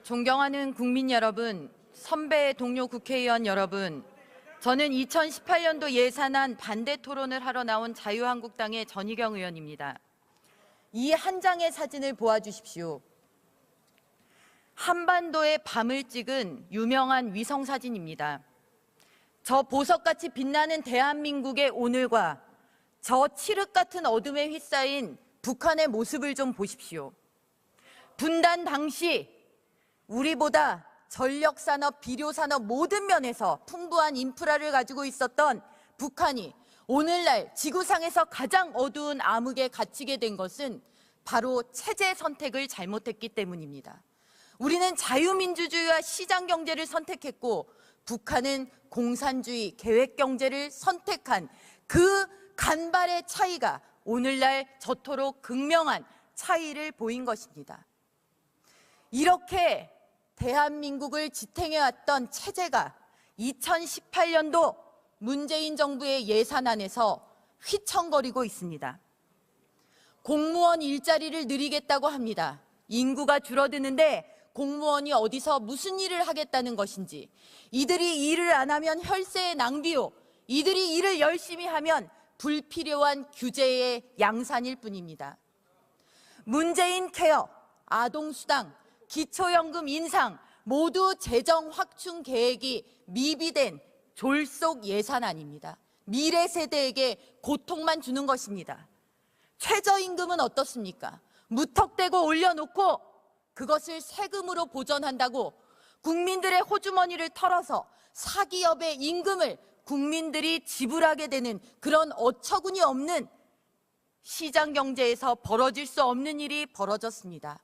존경하는 국민 여러분, 선배 동료 국회의원 여러분, 저는 2018년도 예산안 반대 토론을 하러 나온 자유한국당의 전희경 의원입니다. 이 한 장의 사진을 보아주십시오. 한반도의 밤을 찍은 유명한 위성사진입니다. 저 보석같이 빛나는 대한민국의 오늘과 저 칠흑 같은 어둠에 휩싸인 북한의 모습을 좀 보십시오. 분단 당시 우리보다 전력산업, 비료산업 모든 면에서 풍부한 인프라를 가지고 있었던 북한이 오늘날 지구상에서 가장 어두운 암흑에 갇히게 된 것은 바로 체제 선택을 잘못했기 때문입니다. 우리는 자유민주주의와 시장경제를 선택했고 북한은 공산주의, 계획경제를 선택한 그 간발의 차이가 오늘날 저토록 극명한 차이를 보인 것입니다. 이렇게 대한민국을 지탱해왔던 체제가 2018년도 문재인 정부의 예산안에서 휘청거리고 있습니다. 공무원 일자리를 늘리겠다고 합니다. 인구가 줄어드는데 공무원이 어디서 무슨 일을 하겠다는 것인지, 이들이 일을 안 하면 혈세의 낭비요, 이들이 일을 열심히 하면 불필요한 규제의 양산일 뿐입니다. 문재인 케어, 아동수당, 기초연금 인상 모두 재정 확충 계획이 미비된 졸속 예산안입니다. 미래 세대에게 고통만 주는 것입니다. 최저임금은 어떻습니까? 무턱대고 올려놓고 그것을 세금으로 보전한다고 국민들의 호주머니를 털어서 사기업의 임금을 국민들이 지불하게 되는 그런 어처구니 없는 시장 경제에서 벌어질 수 없는 일이 벌어졌습니다.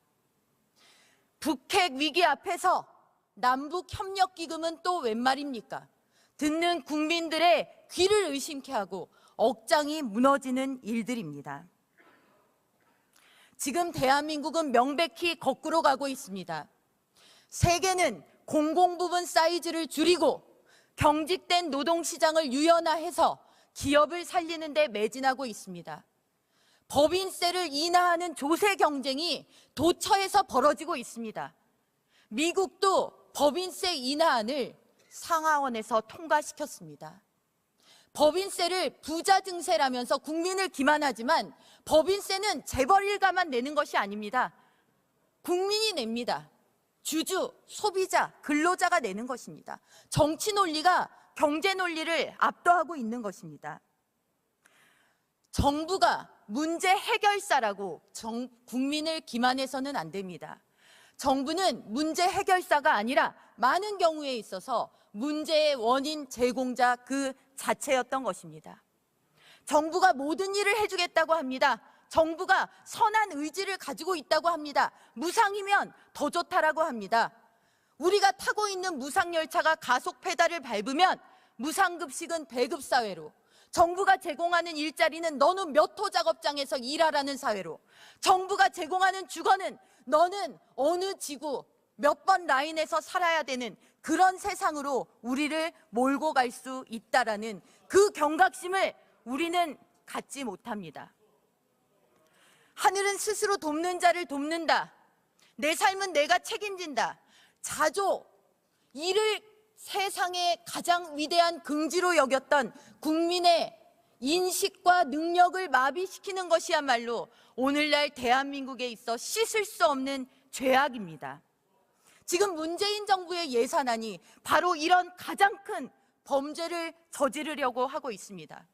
북핵 위기 앞에서 남북협력기금은 또 웬 말입니까? 듣는 국민들의 귀를 의심케 하고 억장이 무너지는 일들입니다. 지금 대한민국은 명백히 거꾸로 가고 있습니다. 세계는 공공부문 사이즈를 줄이고 경직된 노동시장을 유연화해서 기업을 살리는 데 매진하고 있습니다. 법인세를 인하하는 조세 경쟁이 도처에서 벌어지고 있습니다. 미국도 법인세 인하안을 상하원에서 통과시켰습니다. 법인세를 부자 증세라면서 국민을 기만하지만 법인세는 재벌 일가만 내는 것이 아닙니다. 국민이 냅니다. 주주, 소비자, 근로자가 내는 것입니다. 정치 논리가 경제 논리를 압도하고 있는 것입니다. 정부가 문제 해결사라고 국민을 기만해서는 안 됩니다. 정부는 문제 해결사가 아니라 많은 경우에 있어서 문제의 원인 제공자 그 자체였던 것입니다. 정부가 모든 일을 해주겠다고 합니다. 정부가 선한 의지를 가지고 있다고 합니다. 무상이면 더 좋다라고 합니다. 우리가 타고 있는 무상열차가 가속 페달을 밟으면 무상급식은 배급사회로, 정부가 제공하는 일자리는 너는 몇 호 작업장에서 일하라는 사회로, 정부가 제공하는 주거는 너는 어느 지구 몇 번 라인에서 살아야 되는 그런 세상으로 우리를 몰고 갈 수 있다라는 그 경각심을 우리는 갖지 못합니다. 하늘은 스스로 돕는 자를 돕는다. 내 삶은 내가 책임진다. 자조, 이를 세상의 가장 위대한 긍지로 여겼던 국민의 인식과 능력을 마비시키는 것이야말로 오늘날 대한민국에 있어 씻을 수 없는 죄악입니다. 지금 문재인 정부의 예산안이 바로 이런 가장 큰 범죄를 저지르려고 하고 있습니다.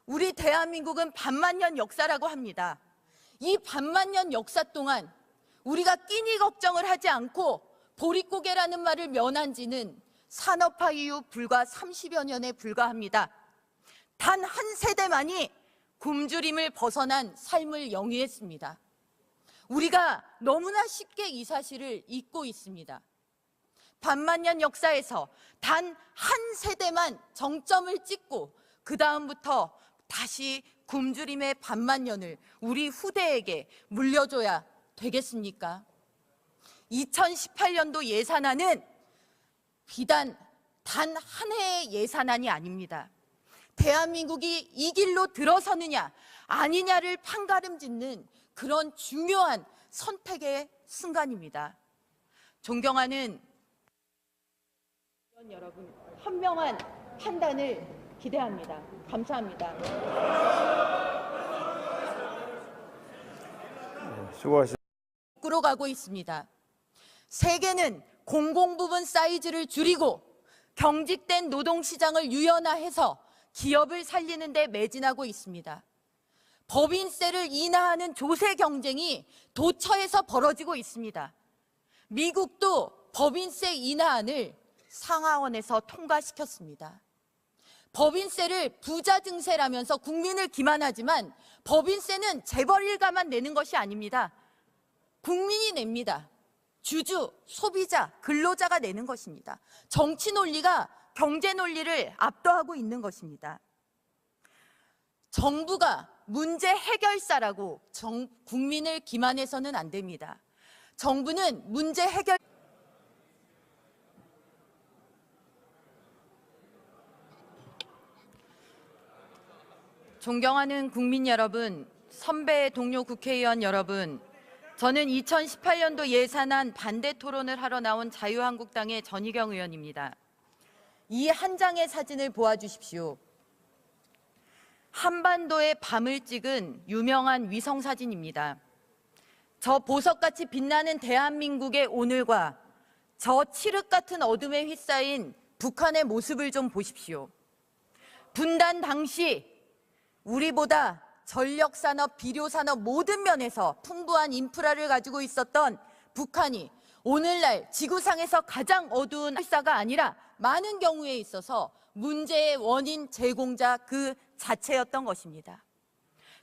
우리 대한민국은 반만년 역사라고 합니다. 이 반만년 역사 동안 우리가 끼니 걱정을 하지 않고 보릿고개라는 말을 면한 지는 산업화 이후 불과 30여 년에 불과합니다. 단 한 세대만이 굶주림을 벗어난 삶을 영위했습니다. 우리가 너무나 쉽게 이 사실을 잊고 있습니다. 반만년 역사에서 단 한 세대만 정점을 찍고 그 다음부터 다시 굶주림의 반만년을 우리 후대에게 물려줘야 되겠습니까? 2018년도 예산안은 비단 단 한 해의 예산안이 아닙니다. 대한민국이 이 길로 들어서느냐 아니냐를 판가름 짓는 그런 중요한 선택의 순간입니다. 존경하는 의원 여러분, 현명한 판단을 기대합니다. 감사합니다. 수고하셨습니다. 거꾸로 가고 있습니다. 세계는 공공부문 사이즈를 줄이고 경직된 노동시장을 유연화해서 기업을 살리는 데 매진하고 있습니다. 법인세를 인하하는 조세 경쟁이 도처에서 벌어지고 있습니다. 미국도 법인세 인하안을 상하원에서 통과시켰습니다. 법인세를 부자 증세라면서 국민을 기만하지만 법인세는 재벌 일가만 내는 것이 아닙니다. 국민이 냅니다. 주주, 소비자, 근로자가 내는 것입니다. 정치 논리가 경제 논리를 압도하고 있는 것입니다. 정부가 문제 해결사라고 국민을 기만해서는 안 됩니다. 정부는 문제 해결 존경하는 국민 여러분, 선배 동료 국회의원 여러분, 저는 2018년도 예산안 반대 토론을 하러 나온 자유한국당의 전희경 의원입니다. 이 한 장의 사진을 보아주십시오. 한반도의 밤을 찍은 유명한 위성사진입니다. 저 보석같이 빛나는 대한민국의 오늘과 저 칠흑 같은 어둠에 휩싸인 북한의 모습을 좀 보십시오. 분단 당시 우리보다 전력산업, 비료산업 모든 면에서 풍부한 인프라를 가지고 있었던 북한이 오늘날 지구상에서 가장 어두운 역사가 아니라 많은 경우에 있어서 문제의 원인 제공자 그 자체였던 것입니다.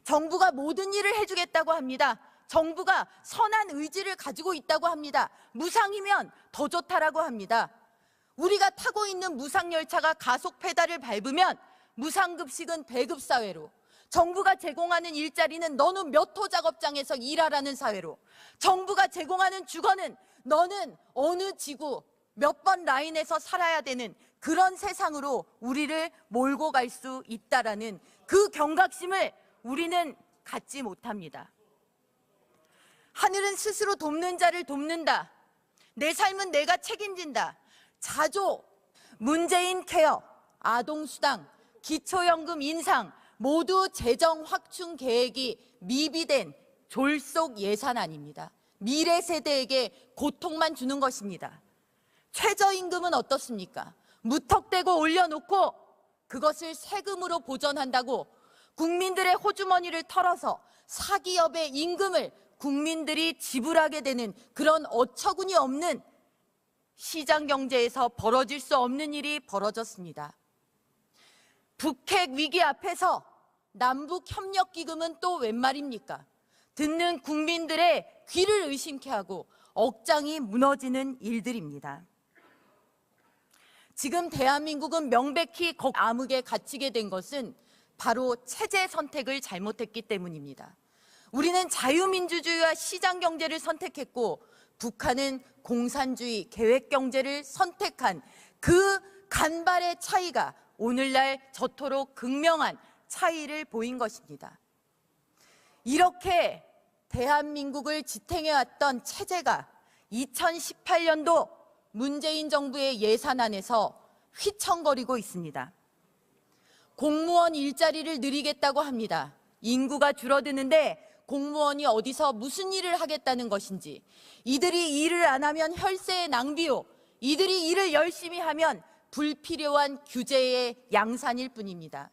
정부가 모든 일을 해주겠다고 합니다. 정부가 선한 의지를 가지고 있다고 합니다. 무상이면 더 좋다라고 합니다. 우리가 타고 있는 무상열차가 가속 페달을 밟으면 무상급식은 배급사회로, 정부가 제공하는 일자리는 너는 몇 호 작업장에서 일하라는 사회로, 정부가 제공하는 주거는 너는 어느 지구 몇 번 라인에서 살아야 되는 그런 세상으로 우리를 몰고 갈 수 있다라는 그 경각심을 우리는 갖지 못합니다. 하늘은 스스로 돕는 자를 돕는다. 내 삶은 내가 책임진다. 자조, 문재인 케어, 아동수당, 기초연금 인상 모두 재정 확충 계획이 미비된 졸속 예산안입니다. 미래 세대에게 고통만 주는 것입니다. 최저임금은 어떻습니까? 무턱대고 올려놓고 그것을 세금으로 보전한다고 국민들의 호주머니를 털어서 사기업의 임금을 국민들이 지불하게 되는 그런 어처구니 없는 시장 경제에서 벌어질 수 없는 일이 벌어졌습니다. 북핵 위기 앞에서 남북협력기금은 또 웬 말입니까? 듣는 국민들의 귀를 의심케 하고 억장이 무너지는 일들입니다. 지금 대한민국은 명백히 암흑에 갇히게 된 것은 바로 체제 선택을 잘못했기 때문입니다. 우리는 자유민주주의와 시장경제를 선택했고 북한은 공산주의, 계획경제를 선택한 그 간발의 차이가 오늘날 저토록 극명한 차이를 보인 것입니다. 이렇게 대한민국을 지탱해왔던 체제가 2018년도 문재인 정부의 예산안에서 휘청거리고 있습니다. 공무원 일자리를 늘리겠다고 합니다. 인구가 줄어드는데 공무원이 어디서 무슨 일을 하겠다는 것인지, 이들이 일을 안 하면 혈세의 낭비요, 이들이 일을 열심히 하면 불필요한 규제의 양산일 뿐입니다.